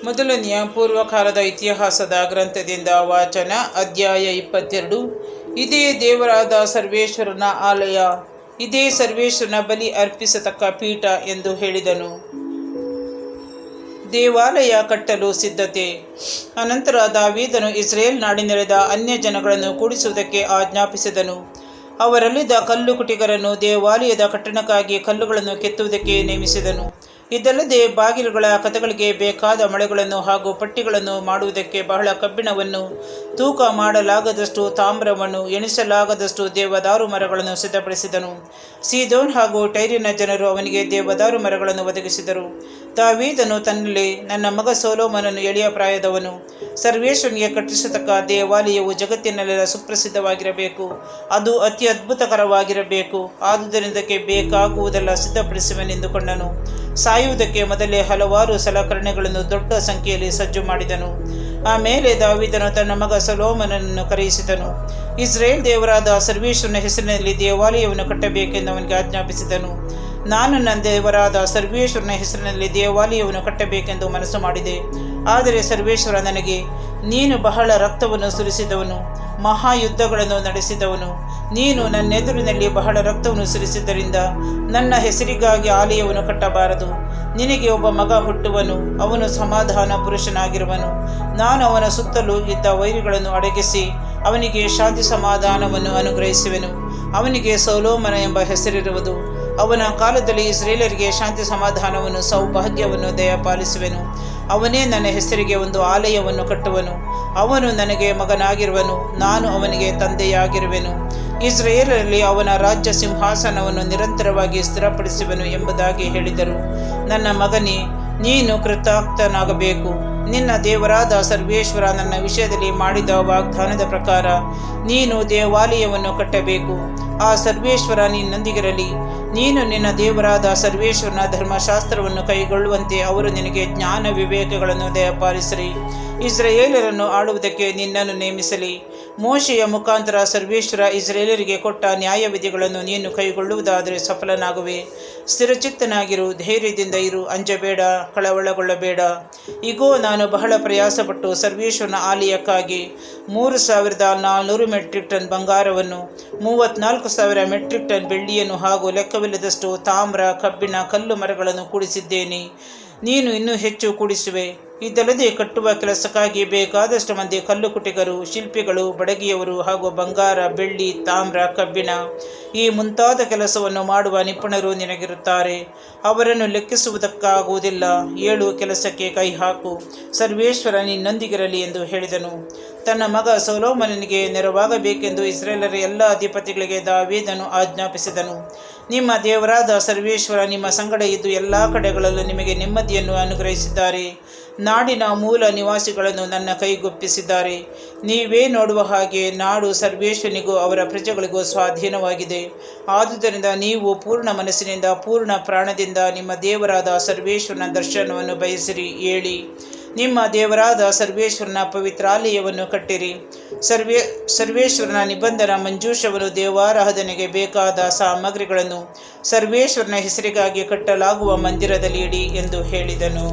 ಮೊದಲನೆಯ ಪೂರ್ವಕಾಲದ ಇತಿಹಾಸದ ಗ್ರಂಥದಿಂದ ವಾಚನ. ಅಧ್ಯಾಯ 22. ಇದೇ ದೇವರಾದ ಸರ್ವೇಶ್ವರನ ಆಲಯ, ಇದೇ ಸರ್ವೇಶ್ವರನ ಬಲಿ ಅರ್ಪಿಸತಕ್ಕ ಪೀಠ ಎಂದು ಹೇಳಿದನು. ದೇವಾಲಯ ಕಟ್ಟಲು ಸಿದ್ಧತೆ. ಅನಂತರ ದಾವೀದನು ಇಸ್ರೇಲ್ ನಾಡಿನೆರೆದ ಅನ್ಯ ಜನಗಳನ್ನು ಕೂಡಿಸುವುದಕ್ಕೆ ಆಜ್ಞಾಪಿಸಿದನು. ಅವರಲ್ಲಿದ್ದ ಕಲ್ಲುಕುಟಿಗರನ್ನು ದೇವಾಲಯದ ಕಟ್ಟಣಕ್ಕಾಗಿ ಕಲ್ಲುಗಳನ್ನು ಕೆತ್ತುವುದಕ್ಕೆ ನೇಮಿಸಿದನು. ಇದಲ್ಲದೆ ಬಾಗಿಲುಗಳ ಕದಗಳಿಗೆ ಬೇಕಾದ ಮೊಳೆಗಳನ್ನು ಹಾಗೂ ಪಟ್ಟಿಗಳನ್ನು ಮಾಡುವುದಕ್ಕೆ ಬಹಳ ಕಬ್ಬಿಣವನ್ನು, ತೂಕ ಮಾಡಲಾಗದಷ್ಟು ತಾಮ್ರವನ್ನು, ಎಣಿಸಲಾಗದಷ್ಟು ದೇವದಾರು ಮರಗಳನ್ನು ಸಿದ್ಧಪಡಿಸಿದನು. ಸೀದೋನ್ ಹಾಗೂ ಟೈರಿನ ಜನರು ಅವನಿಗೆ ದೇವದಾರು ಮರಗಳನ್ನು ಒದಗಿಸಿದರು. ದಾವೀದನು ತನ್ನಲ್ಲಿ, ನನ್ನ ಮಗ ಸೊಲೊಮೋನನು ಎಳೆಯ ಪ್ರಾಯದವನು, ಸರ್ವೇಶ್ವರನಿಗೆ ಕಟ್ಟಿಸತಕ್ಕ ದೇವಾಲಯವು ಜಗತ್ತಿನಲ್ಲೆಲ್ಲ ಸುಪ್ರಸಿದ್ಧವಾಗಿರಬೇಕು, ಅದು ಅತಿ ಅದ್ಭುತಕರವಾಗಿರಬೇಕು, ಆದುದರಿಂದಕ್ಕೆ ಬೇಕಾಗುವುದೆಲ್ಲ ಸಿದ್ಧಪಡಿಸುವೆನೆಂದುಕೊಂಡನು. ಸಾಯುವುದಕ್ಕೆ ಮೊದಲೇ ಹಲವಾರು ಸಲಕರಣೆಗಳನ್ನು ದೊಡ್ಡ ಸಂಖ್ಯೆಯಲ್ಲಿ ಸಜ್ಜು ಮಾಡಿದನು. ಆಮೇಲೆ ದಾವೀದನು ತನ್ನ ಮಗ ಸೊಲೊಮೋನನನ್ನು ಕರೆಯಿಸಿದನು. ಇಸ್ರೇಲ್ ದೇವರಾದ ಸರ್ವೇಶ್ವರನ ಹೆಸರಿನಲ್ಲಿ ದೇವಾಲಯವನ್ನು ಕಟ್ಟಬೇಕೆಂದು ಅವನಿಗೆ ಆಜ್ಞಾಪಿಸಿದನು. ನಾನು ನನ್ನ ದೇವರಾದ ಸರ್ವೇಶ್ವರನ ಹೆಸರಿನಲ್ಲಿ ದೇವಾಲಯವನ್ನು ಕಟ್ಟಬೇಕೆಂದು ಮನಸ್ಸು ಮಾಡಿದೆ. ಆದರೆ ಸರ್ವೇಶ್ವರ ನನಗೆ, ನೀನು ಬಹಳ ರಕ್ತವನ್ನು ಸುರಿಸಿದವನು, ಮಹಾಯುದ್ಧಗಳನ್ನು ನಡೆಸಿದವನು, ನೀನು ನನ್ನೆದುರಿನಲ್ಲಿ ಬಹಳ ರಕ್ತವನ್ನು ಸುರಿಸಿದ್ದರಿಂದ ನನ್ನ ಹೆಸರಿಗಾಗಿ ಆಲಯವನ್ನು ಕಟ್ಟಬಾರದು. ನಿನಗೆ ಒಬ್ಬ ಮಗ ಹುಟ್ಟುವನು, ಅವನು ಸಮಾಧಾನ ಪುರುಷನಾಗಿರುವನು. ನಾನು ಅವನ ಸುತ್ತಲೂ ಇದ್ದ ವೈರಿಗಳನ್ನು ಅಡಗಿಸಿ ಅವನಿಗೆ ಶಾಂತಿ ಸಮಾಧಾನವನ್ನು ಅನುಗ್ರಹಿಸುವೆನು. ಅವನಿಗೆ ಸೊಲೊಮೋನ ಎಂಬ ಹೆಸರಿರುವುದು. ಅವನ ಕಾಲದಲ್ಲಿ ಇಸ್ರೇಲರಿಗೆ ಶಾಂತಿ ಸಮಾಧಾನವನ್ನು, ಸೌಭಾಗ್ಯವನ್ನು ದಯಪಾಲಿಸುವೆನು. ಅವನೇ ನನ್ನ ಹೆಸರಿಗೆ ಒಂದು ಆಲಯವನ್ನು ಕಟ್ಟುವನು. ಅವನು ನನಗೆ ಮಗನಾಗಿರುವನು, ನಾನು ಅವನಿಗೆ ತಂದೆಯಾಗಿರುವೆನು. ಇಸ್ರೇಲರಲ್ಲಿ ಅವನ ರಾಜ್ಯ ಸಿಂಹಾಸನವನ್ನು ನಿರಂತರವಾಗಿ ಸ್ಥಿರಪಡಿಸುವೆನು ಎಂಬುದಾಗಿ ಹೇಳಿದರು. ನನ್ನ ಮಗನೇ, ನೀನು ಕೃತಾರ್ಥನಾಗಬೇಕು. ನಿನ್ನ ದೇವರಾದ ಸರ್ವೇಶ್ವರ ನನ್ನ ವಿಷಯದಲ್ಲಿ ಮಾಡಿದ ವಾಗ್ದಾನದ ಪ್ರಕಾರ ನೀನು ದೇವಾಲಯವನ್ನು ಕಟ್ಟಬೇಕು. ಆ ಸರ್ವೇಶ್ವರ ನಿನ್ನೊಂದಿಗಿರಲಿ. ನೀನು ನಿನ್ನ ದೇವರಾದ ಸರ್ವೇಶ್ವರನ ಧರ್ಮಶಾಸ್ತ್ರವನ್ನು ಕೈಗೊಳ್ಳುವಂತೆ ಅವರು ನಿನಗೆ ಜ್ಞಾನ ವಿವೇಕಗಳನ್ನು ದಯಪಾಲಿಸಲಿ. ಇಸ್ರಾಯೇಲರನ್ನು ಆಳುವುದಕ್ಕೆ ನಿನ್ನನ್ನು ನೇಮಿಸಲಿ. ಮೋಶೆಯ ಮುಖಾಂತರ ಸರ್ವೇಶ್ವರ ಇಸ್ರಾಯೇಲರಿಗೆ ಕೊಟ್ಟ ನ್ಯಾಯವಿಧಿಗಳನ್ನು ನೀನು ಕೈಗೊಳ್ಳುವುದಾದರೆ ಸಫಲನಾಗುವೆ. ಸ್ಥಿರಚಿತ್ತನಾಗಿರು, ಧೈರ್ಯದಿಂದ ಇರು, ಅಂಜಬೇಡ, ಕಳವಳಗೊಳ್ಳಬೇಡ. ಇಗೋ, ನಾನು ಬಹಳ ಪ್ರಯಾಸಪಟ್ಟು ಸರ್ವೇಶ್ವರನ ಆಲಯಕ್ಕಾಗಿ 3,400 ಮೆಟ್ರಿಕ್ ಟನ್ ಬಂಗಾರವನ್ನು, 34,000 ಮೆಟ್ರಿಕ್ ಟನ್ ಬೆಳ್ಳಿಯನ್ನು ಹಾಗೂ ಲೆಕ್ಕವಿಲ್ಲದಷ್ಟು ತಾಮ್ರ, ಕಬ್ಬಿಣ, ಕಲ್ಲು ಮರಗಳನ್ನು ಕೂಡಿಸಿದ್ದೇನೆ. ನೀನು ಇನ್ನೂ ಹೆಚ್ಚು ಕೂಡಿಸುವೆ. ಇದಲ್ಲದೆ ಕಟ್ಟುವ ಕೆಲಸಕ್ಕಾಗಿ ಬೇಕಾದಷ್ಟು ಮಂದಿ ಕಲ್ಲುಕುಟಿಗರು, ಶಿಲ್ಪಿಗಳು, ಬಡಗಿಯವರು ಹಾಗೂ ಬಂಗಾರ, ಬೆಳ್ಳಿ, ತಾಮ್ರ, ಕಬ್ಬಿಣ ಈ ಮುಂತಾದ ಕೆಲಸವನ್ನು ಮಾಡುವ ನಿಪುಣರು ನಿನಗಿರುತ್ತಾರೆ. ಅವರನ್ನು ಲೆಕ್ಕಿಸುವುದಕ್ಕಾಗುವುದಿಲ್ಲ. ಏಳು, ಕೆಲಸಕ್ಕೆ ಕೈ ಹಾಕು. ಸರ್ವೇಶ್ವರ ನಿನ್ನೊಂದಿಗಿರಲಿ ಎಂದು ಹೇಳಿದನು. ತನ್ನ ಮಗ ಸೊಲೊಮೋನನಿಗೆ ನೆರವಾಗಬೇಕೆಂದು ಇಸ್ರೇಲರ ಎಲ್ಲ ಅಧಿಪತಿಗಳಿಗೆ ದಾವೀದನು ಆಜ್ಞಾಪಿಸಿದನು. ನಿಮ್ಮ ದೇವರಾದ ಸರ್ವೇಶ್ವರ ನಿಮ್ಮ ಸಂಗಡ ಇದ್ದು ಎಲ್ಲ ಕಡೆಗಳಲ್ಲೂ ನಿಮಗೆ ನೆಮ್ಮದಿಯನ್ನು ಅನುಗ್ರಹಿಸಿದ್ದಾರೆ. ನಾಡಿನ ಮೂಲ ನಿವಾಸಿಗಳನ್ನು ನನ್ನ ಕೈಗೊಪ್ಪಿಸಿದ್ದಾರೆ. ನೀವೇ ನೋಡುವ ಹಾಗೆ ನಾಡು ಸರ್ವೇಶ್ವರನಿಗೂ ಅವರ ಪ್ರಜೆಗಳಿಗೂ ಸ್ವಾಧೀನವಾಗಿದೆ. ಆದುದರಿಂದ ನೀವು ಪೂರ್ಣ ಮನಸ್ಸಿನಿಂದ, ಪೂರ್ಣ ಪ್ರಾಣದಿಂದ ನಿಮ್ಮ ದೇವರಾದ ಸರ್ವೇಶ್ವರನ ದರ್ಶನವನ್ನು ಬಯಸಿರಿ. ಏಳಿ, ನಿಮ್ಮ ದೇವರಾದ ಸರ್ವೇಶ್ವರನ ಪವಿತ್ರಾಲಯವನ್ನು ಕಟ್ಟಿರಿ. ಸರ್ವೇಶ್ವರನ ನಿಬಂಧನ ಮಂಜೂಷವನ್ನು, ದೇವಾರಾಧನೆಗೆ ಬೇಕಾದ ಸಾಮಗ್ರಿಗಳನ್ನು ಸರ್ವೇಶ್ವರನ ಹೆಸರಿಗಾಗಿ ಕಟ್ಟಲಾಗುವ ಮಂದಿರದಲ್ಲಿ ಇಡಿ ಎಂದು ಹೇಳಿದನು.